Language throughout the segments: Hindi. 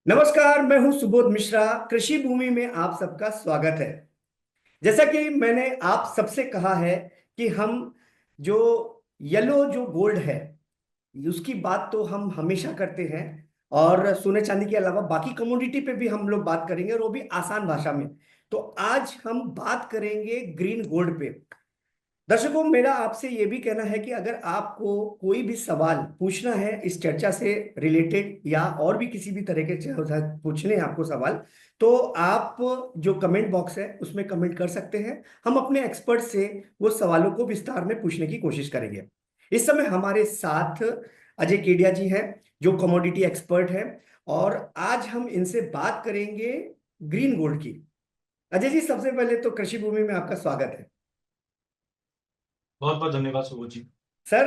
नमस्कार, मैं हूं सुबोध मिश्रा। कृषि भूमि में आप सबका स्वागत है। जैसा कि मैंने आप सबसे कहा है कि हम जो येलो जो गोल्ड है उसकी बात तो हम हमेशा करते हैं, और सोने चांदी के अलावा बाकी कमोडिटी पे भी हम लोग बात करेंगे, और वो भी आसान भाषा में। तो आज हम बात करेंगे ग्रीन गोल्ड पे। दर्शकों, मेरा आपसे ये भी कहना है कि अगर आपको कोई भी सवाल पूछना है इस चर्चा से रिलेटेड, या और भी किसी भी तरह के पूछने हैं आपको सवाल, तो आप जो कमेंट बॉक्स है उसमें कमेंट कर सकते हैं। हम अपने एक्सपर्ट से वो सवालों को विस्तार में पूछने की कोशिश करेंगे। इस समय हमारे साथ अजय केडिया जी हैं, जो कमोडिटी एक्सपर्ट हैं, और आज हम इनसे बात करेंगे ग्रीन गोल्ड की। अजय जी, सबसे पहले तो कृषि भूमि में आपका स्वागत है। बहुत बहुत धन्यवाद सुबोध जी। सर,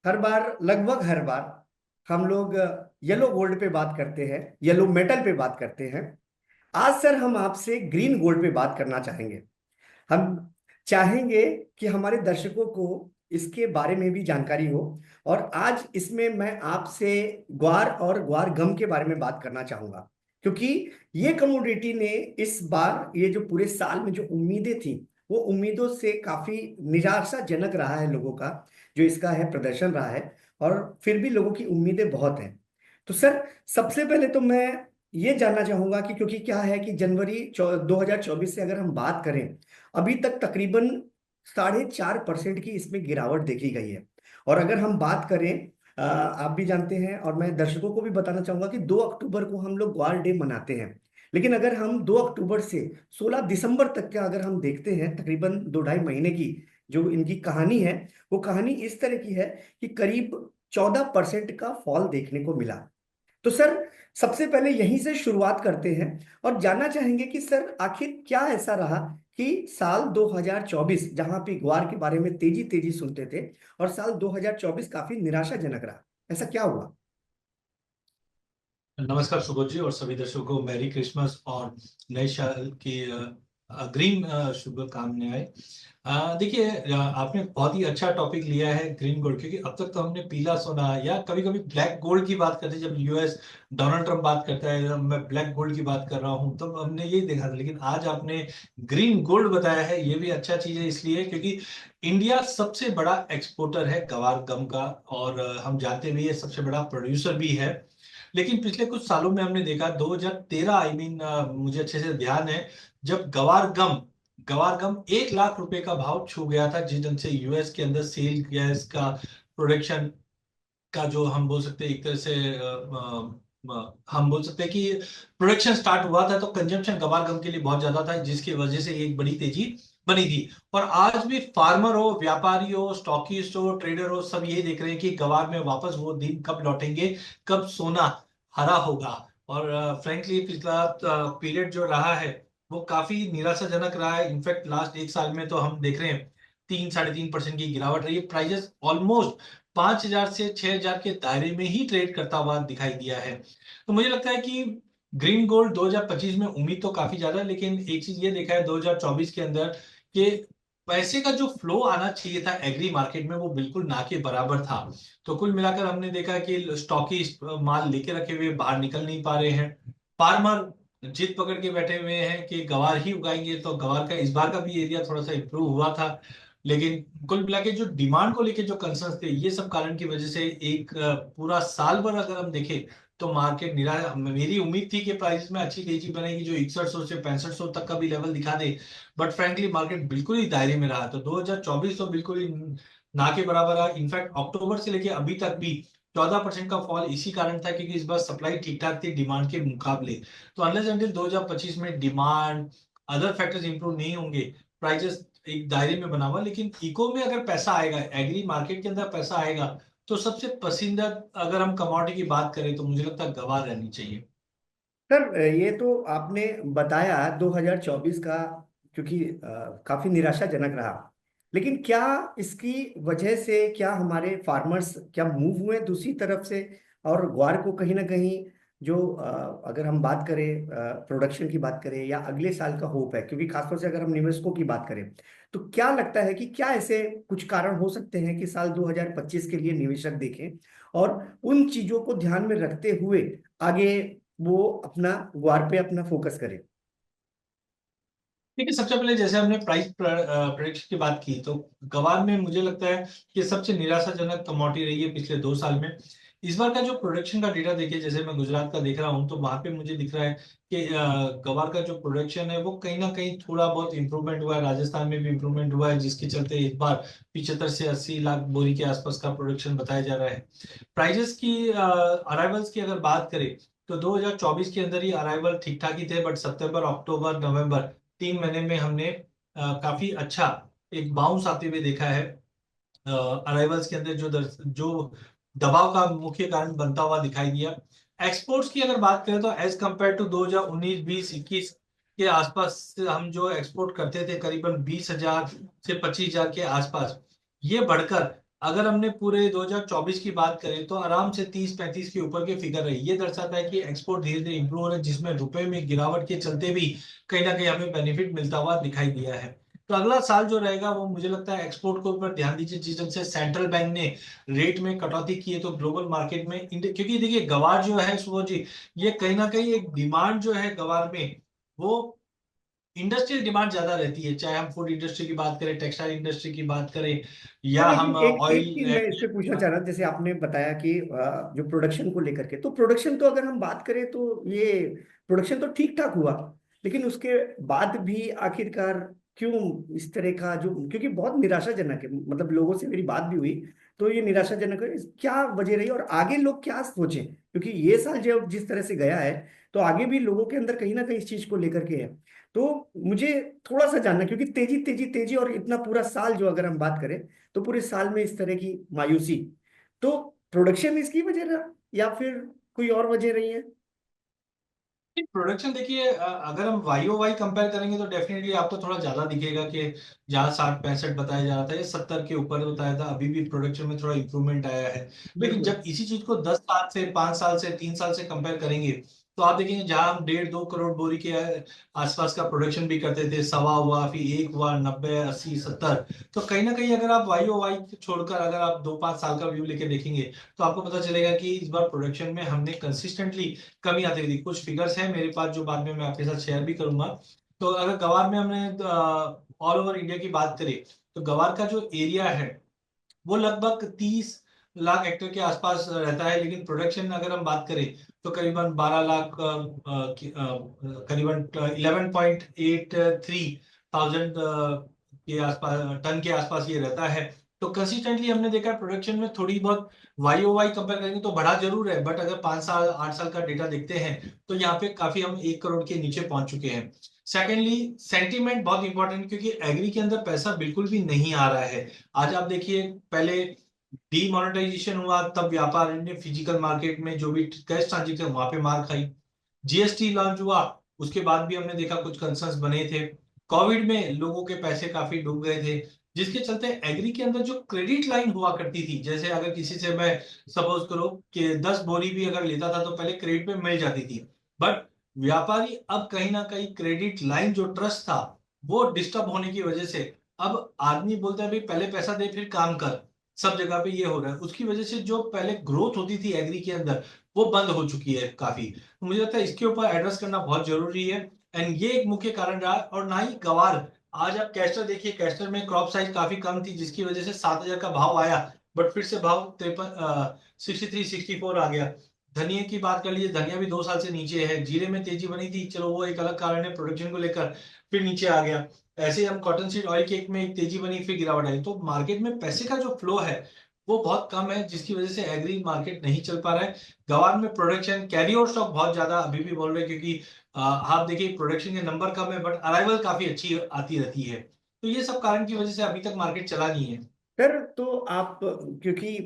हर बार, लगभग हर बार हम लोग येलो गोल्ड पे बात करते हैं, येलो मेटल पे बात करते हैं। आज सर हम आपसे ग्रीन गोल्ड पे बात करना चाहेंगे। हम चाहेंगे कि हमारे दर्शकों को इसके बारे में भी जानकारी हो, और आज इसमें मैं आपसे ग्वार और ग्वार गम के बारे में बात करना चाहूंगा, क्योंकि ये कमोडिटी ने इस बार, ये जो पूरे साल में जो उम्मीदें थी, वो उम्मीदों से काफी निराशाजनक रहा है लोगों का, जो इसका है प्रदर्शन रहा है। और फिर भी लोगों की उम्मीदें बहुत हैं। तो सर, सबसे पहले तो मैं ये जानना चाहूंगा कि, क्योंकि क्या है कि जनवरी 2024 से अगर हम बात करें, अभी तक तकरीबन 4.5% की इसमें गिरावट देखी गई है। और अगर हम बात करें, आप भी जानते हैं और मैं दर्शकों को भी बताना चाहूंगा कि 2 अक्टूबर को हम लोग ग्वार डे मनाते हैं। लेकिन अगर हम 2 अक्टूबर से 16 दिसंबर तक का अगर हम देखते हैं, तकरीबन 2-2.5 महीने की जो इनकी कहानी है, वो कहानी इस तरह की है कि करीब 14% का फॉल देखने को मिला। तो सर, सबसे पहले यहीं से शुरुआत करते हैं, और जानना चाहेंगे कि सर आखिर क्या ऐसा रहा कि साल 2024, जहां पे ग्वार के बारे में तेजी तेजी सुनते थे, और साल 2024 काफी निराशाजनक रहा। ऐसा क्या हुआ? नमस्कार सुबोध जी और सभी दर्शकों को मैरी क्रिसमस और नए साल की अग्रिम शुभकामनाएं। देखिए, आपने बहुत ही अच्छा टॉपिक लिया है ग्रीन गोल्ड, क्योंकि अब तक तो हमने पीला सोना या कभी कभी ब्लैक गोल्ड की बात करते हैं। जब यूएस डोनाल्ड ट्रंप बात करता है, जब मैं ब्लैक गोल्ड की बात कर रहा हूं, तब हमने यही देखा था। लेकिन आज आपने ग्रीन गोल्ड बताया है, ये भी अच्छा चीज है, इसलिए क्योंकि इंडिया सबसे बड़ा एक्सपोर्टर है गवार गम का, और हम जानते भी है सबसे बड़ा प्रोड्यूसर भी है। लेकिन पिछले कुछ सालों में हमने देखा, 2013 आई मीन, मुझे अच्छे से ध्यान है, जब गवार गम 1 लाख रुपए का भाव छू गया था, जिस ढंग से यूएस के अंदर सेल गैस का प्रोडक्शन का, जो हम बोल सकते हैं एक तरह से हम बोल सकते हैं कि प्रोडक्शन स्टार्ट हुआ था, तो कंजम्पशन गवार गम के लिए बहुत ज्यादा था, जिसकी वजह से एक बड़ी तेजी बनी थी। और आज भी फार्मर हो, व्यापारी हो, स्टॉकिस्ट हो, ट्रेडर हो, सब यही देख रहे हैं कि गवार में वापस वो दिन कब लौटेंगे, कब सोना हरा होगा। और फ्रैंकली पिछला पीरियड जो रहा है वो काफी निराशाजनक रहा है। इनफैक्ट लास्ट 1 साल में तो हम देख रहे हैं 3-3.5% की गिरावट रही है। प्राइजेस ऑलमोस्ट 5,000 से 6,000 के दायरे में ही ट्रेड करता हुआ दिखाई दिया है। तो मुझे लगता है कि ग्रीन गोल्ड 2025 में उम्मीद तो काफी ज्यादा है, लेकिन एक चीज ये देखा है 2024 के अंदर कि पैसे का जो फ्लो आना चाहिए था एग्री मार्केट में, वो बिल्कुल ना के बराबर था। तो कुल मिलाकर हमने देखा कि स्टॉकी माल लेके रखे हुए बाहर निकल नहीं पा रहे हैं। फार्मर जिद पकड़ के बैठे हुए हैं कि गवार ही उगाएंगे, तो गवार का इस बार का भी एरिया थोड़ा सा इंप्रूव हुआ था। लेकिन कुल मिला के जो डिमांड को लेके जो कंसर्न थे, ये सब कारण की वजह से एक पूरा साल भर अगर हम देखें तो मार्केट निरा, मेरी उम्मीद थी कि प्राइस में अच्छी तेजी बनेगी, जो 6100 से 6500 तक का भी लेवल दिखा दे। बट फ्रैंकली मार्केट बिल्कुल ही दायरे में रहा। तो 2024 तो बिल्कुल ही ना के बराबर रहा। इनफैक्ट अक्टूबर से लेके अभी तक भी 14% का फॉल इसी कारण था, क्योंकि इस बार सप्लाई ठीक ठाक थी डिमांड के मुकाबले। तो अनलेस अनटिल 2025 में डिमांड, अदर फैक्टर्स इंप्रूव नहीं होंगे, प्राइजेस एक दायरे में बना हुआ। लेकिन इको में अगर पैसा आएगा, एग्री मार्केट के अंदर पैसा आएगा, तो सबसे पसंदीदा अगर हम कमोडिटी की बात करें तो मुझे लगता है गवार रहनी चाहिए। सर, ये तो आपने बताया 2024 का, क्योंकि काफी निराशाजनक रहा। लेकिन क्या इसकी वजह से, क्या हमारे फार्मर्स क्या मूव हुए दूसरी तरफ से, और ग्वार को कहीं ना कहीं जो अगर हम बात करें, प्रोडक्शन की बात करें, या अगले साल का होप है, क्योंकि खासतौर से अगर हम निवेशकों की बात करें, तो क्या लगता है कि क्या ऐसे कुछ कारण हो सकते हैं कि साल 2025 के लिए निवेशक देखें, और उन चीजों को ध्यान में रखते हुए आगे वो अपना ग्वार पे अपना फोकस करे। देखिए, सबसे पहले जैसे हमने प्राइस प्रेडिक्शन की बात की, तो गवार में मुझे लगता है कि सबसे निराशाजनक कमोडिटी रही है पिछले 2 साल में। इस बार का जो प्रोडक्शन का डेटा देखिए, जैसे मैं गुजरात का देख रहा हूँ, तो वहां पे मुझे दिख रहा है कि गवार का जो प्रोडक्शन है वो कहीं ना कहीं थोड़ा बहुत इंप्रूवमेंट हुआ है। राजस्थान में भी इंप्रूवमेंट हुआ है, जिसके चलते इस बार 75 से 80 लाख बोरी के आसपास का प्रोडक्शन बताया जा रहा है। प्राइजेस की, अराइवल्स की अगर बात करें, तो 2024 के अंदर ही अराइवल ठीक ठाक ही थे, बट सितंबर, अक्टूबर, नवंबर 3 महीने में हमने काफी अच्छा एक बाउंस आते हुए देखा है। अराइवल्स के अंदर जो दबाव का मुख्य कारण बनता हुआ दिखाई दिया। एक्सपोर्ट्स की अगर बात करें, तो एज कंपेयर टू 2019, 20, 21 के आसपास से हम जो एक्सपोर्ट करते थे, करीबन 20,000 से 25,000 के आसपास, ये बढ़कर अगर हमने पूरे 2024 की बात करें, तो आराम से 30-35 के ऊपर के फिगर रही। ये दर्शाता है कि एक्सपोर्ट धीरे धीरे इंप्रूव हो रहा है, जिसमें रुपए में गिरावट के चलते भी कहीं ना कहीं हमें बेनिफिट मिलता हुआ दिखाई दिया है। तो अगला साल जो रहेगा वो मुझे लगता है एक्सपोर्ट के ऊपर ध्यान दीजिए, जिस ढंग से सेंट्रल बैंक ने रेट में कटौती की है, तो ग्लोबल मार्केट में क्योंकि देखिए गवार जो है सुबह जी, ये कहीं ना कहीं एक डिमांड जो है गवार में, वो इंडस्ट्रियल डिमांड ज्यादा रहती है। चाहे हम फूड इंडस्ट्री की बात करें, टेक्सटाइल इंडस्ट्री की बात करें, हाँ, या हम लेकिन एक एक चीज ऑयल। मैं इससे पूछना चाह रहा था, जैसे आपने बताया कि जो प्रोडक्शन को लेकर के, तो प्रोडक्शन तो अगर हम बात करें तो ये प्रोडक्शन तो ठीक ठाक हुआ, लेकिन उसके बाद भी आखिरकार क्यों इस तरह का जो, क्योंकि बहुत निराशाजनक है, मतलब लोगों से मेरी बात भी हुई तो ये निराशाजनक है। क्या वजह रही और आगे लोग क्या सोचें, क्योंकि ये साल जो जिस तरह से गया है, तो आगे भी लोगों के अंदर कहीं ना कहीं इस चीज को लेकर के है। तो मुझे थोड़ा सा जानना, क्योंकि तेजी तेजी तेजी और इतना पूरा साल जो अगर हम बात करें, तो पूरे साल में इस तरह की मायूसी, तो प्रोडक्शन इसकी वजह रहा या फिर कोई और वजह रही है? प्रोडक्शन देखिए, अगर हम वाई ओ वाई कंपेयर करेंगे, तो डेफिनेटली आपको थोड़ा ज्यादा दिखेगा कि जहाँ 60-65 बताया जा रहा था, ये 70 के ऊपर बताया था। अभी भी प्रोडक्शन में थोड़ा इंप्रूवमेंट आया है। लेकिन बिल्कुल। जब इसी चीज को 10 साल से, 5 साल से, 3 साल से कंपेयर करेंगे, तो आप देखेंगे जहां हम 1.5-2 करोड़ बोरी के आसपास का प्रोडक्शन भी करते थे, सवा हुआ, फिर एक हुआ, 90, 80, 70। तो कहीं ना कहीं अगर आप वाई ओ वाई छोड़कर अगर आप 2-5 साल का व्यू लेके देखेंगे, तो आपको पता चलेगा कि इस बार प्रोडक्शन में हमने कंसिस्टेंटली कमी आती रही। कुछ फिगर्स हैं मेरे पास जो बाद में मैं आपके साथ शेयर भी करूंगा। तो अगर गवार में हमने ऑल ओवर इंडिया की बात करें, तो गवार का जो एरिया है वो लगभग 30 लाख हेक्टेयर के आसपास रहता है। लेकिन प्रोडक्शन अगर हम बात करें, तो करीबन 12 लाख, करीबन 11.83 थाउजेंड के आसपास, टन के आसपास ये रहता है। तो कंसिस्टेंटली हमने देखा है प्रोडक्शन में थोड़ी बहुत वाई ओ वाई कंपेयर करेंगे तो बढ़ा जरूर है, बट अगर 5 साल, 8 साल का डेटा देखते हैं, तो यहाँ पे काफी हम 1 करोड़ के नीचे पहुंच चुके हैं। सेकेंडली, सेंटीमेंट बहुत इंपॉर्टेंट है, क्योंकि एग्री के अंदर पैसा बिल्कुल भी नहीं आ रहा है। आज आप देखिए, पहले डीमोनेटाइजेशन हुआ, तब व्यापार ने फिजिकल मार्केट में जो भी कैश ट्रांजेक्शन वहां पे मार खाई। जीएसटी लॉन्च हुआ, उसके बाद भी हमने देखा कुछ कंसर्न्स बने थे। कोविड में लोगों के पैसे काफी डूब गए थे, जिसके चलते एग्री के अंदर जो क्रेडिट लाइन हुआ करती थी, जैसे अगर किसी से मैं सपोज करो कि 10 बोरी भी अगर लेता था, तो पहले क्रेडिट पे मिल जाती थी। बट व्यापारी अब कहीं ना कहीं क्रेडिट लाइन जो ट्रस्ट था, वो डिस्टर्ब होने की वजह से अब आदमी बोलता है भाई पहले पैसा दे फिर काम कर। सब जगह पे ये हो रहा है, उसकी वजह से जो पहले ग्रोथ होती थी एग्री के अंदर, वो बंद हो चुकी है काफी। तो मुझे लगता है इसके ऊपर एड्रेस करना बहुत जरूरी है। एंड ये एक मुख्य कारण रहा है। और ना ही गवार, आज आप कैस्टर देखिए, कैस्टर में क्रॉप साइज काफी कम थी, जिसकी वजह से 7,000 का भाव आया, बट फिर से भाव 63-64 आ गया। धनिया की बात कर लीजिए, धनिया भी 2 साल से नीचे है। जीरे में तेजी बनी थी, चलो वो एक अलग कारण है प्रोडक्शन को लेकर, फिर नीचे आ गया। ऐसे ही हम कॉटन सीड ऑयल केक में एक तेजी बनी, फिर गिरावट आई। तो मार्केट में पैसे का जो फ्लो है वो बहुत कम है, जिसकी वजह से एग्री मार्केट नहीं चल पा रहा है। गवार में प्रोडक्शन कैरी ओवर स्टॉक बहुत ज्यादा अभी भी बोल रहे हैं, क्योंकि आप देखिए प्रोडक्शन के नंबर कम है, बट अराइवल काफी अच्छी आती रहती है। तो ये सब कारण की वजह से अभी तक मार्केट चला नहीं है। सर तो आप, क्योंकि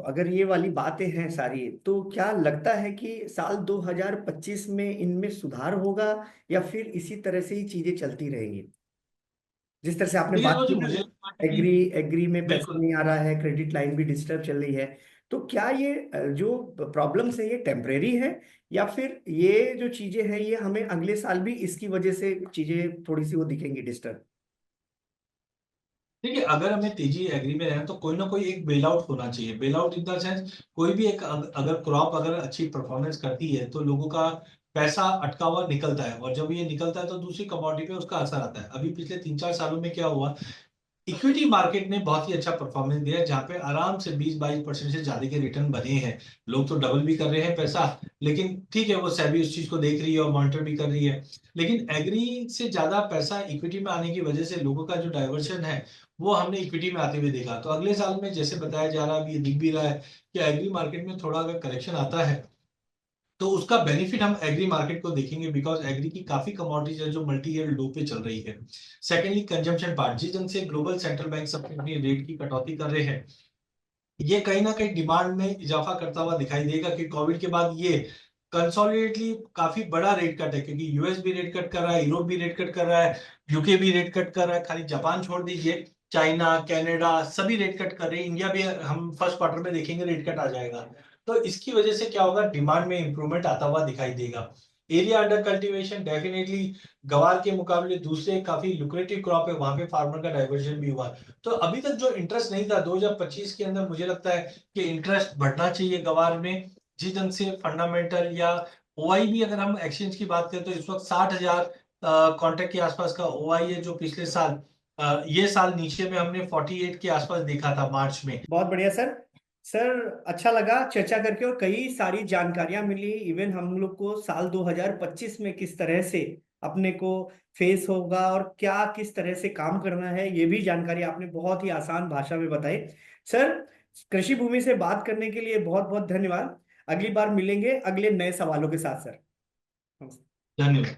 अगर ये वाली बातें हैं सारी, तो क्या लगता है कि साल 2025 में इनमें सुधार होगा या फिर इसी तरह से ही चीजें चलती रहेंगी? जिस तरह से आपने देखिए बात रोजी, किया मुझे ना, लगता है कि एग्री एग्री में पैसा बिल्कुल। नहीं आ रहा है, क्रेडिट लाइन भी डिस्टर्ब चल रही है, तो क्या ये जो प्रॉब्लम्स है ये टेम्परेरी है, या फिर ये जो चीजें हैं ये हमें अगले साल भी इसकी वजह से चीजें थोड़ी सी वो दिखेंगी डिस्टर्ब? देखिए, अगर हमें तेजी एग्री में रहना तो कोई ना कोई एक बेल आउट होना चाहिए। Bail out in the sense, कोई भी एक अगर क्रॉप अगर अच्छी परफॉर्मेंस करती है तो लोगों का पैसा अटका हुआ निकलता है, और जब ये निकलता है तो दूसरी कमोडिटी पे उसका असर आता है। अभी पिछले 3-4 सालों में क्या हुआ, इक्विटी मार्केट ने बहुत ही अच्छा परफॉर्मेंस दिया है, जहां पे आराम से 20-22% से ज्यादा के रिटर्न बने हैं। लोग तो डबल भी कर रहे हैं पैसा, लेकिन ठीक है, वो सेबी उस चीज को देख रही है और मॉनिटर भी कर रही है। लेकिन एग्री से ज्यादा पैसा इक्विटी में आने की वजह से लोगों का जो डाइवर्शन है वो हमने इक्विटी में आते हुए देखा। तो अगले साल में जैसे बताया जा रहा है, अभी ये दिख भी रहा है कि एग्री मार्केट में थोड़ा अगर करेक्शन आता है तो उसका बेनिफिट हम एग्री मार्केट को देखेंगे, बिकॉज एग्री की काफी कमोडिटीज है जो मल्टी ईयर लो पे चल रही है। सेकेंडली, कंजम्पशन पार्ट, जिस ढंग से ग्लोबल सेंट्रल बैंक अपनी अपनी रेट की कटौती कर रहे हैं, ये कहीं ना कहीं डिमांड में इजाफा करता हुआ दिखाई देगा कि कोविड के बाद ये कंसोलिडेटली काफी बड़ा रेट कट है, क्योंकि यूएस भी रेट कट कर रहा है, यूरोप भी रेट कट कर रहा है, यूके भी रेट कट कर रहा है, खाली जापान छोड़ दीजिए, चाइना, कनाडा सभी रेट कट कर रहे हैं। इंडिया भी हम फर्स्ट क्वार्टर में देखेंगे रेट कट आ जाएगा। तो इसकी वजह से क्या होगा, डिमांड में इंप्रूवमेंट आता हुआ दिखाई देगा। एरिया अंडर कल्टीवेशन डेफिनेटली गवार के मुकाबले दूसरे काफी लुक्रेटिव क्रॉप है, वहां पे फार्मर का डाइवर्जन भी हुआ। तो अभी तक जो इंटरेस्ट नहीं था 2025 के अंदर, मुझे लगता है कि इंटरेस्ट बढ़ना चाहिए गवार में। जिस ढंग से फंडामेंटल या ओआई भी, अगर हम एक्सचेंज की बात करें तो इस वक्त 60,000 कॉन्ट्रैक्ट के आसपास का ओआई है, जो पिछले साल ये साल नीचे में हमने 48 के आसपास देखा था मार्च में। बहुत बढ़िया सर। सर, अच्छा लगा चर्चा करके और कई सारी जानकारियां मिली। इवन हम लोग को साल 2025 में किस तरह से अपने को फेस होगा और क्या किस तरह से काम करना है, ये भी जानकारी आपने बहुत ही आसान भाषा में बताई। सर, कृषि भूमि से बात करने के लिए बहुत बहुत धन्यवाद। अगली बार मिलेंगे अगले नए सवालों के साथ सर। धन्यवाद।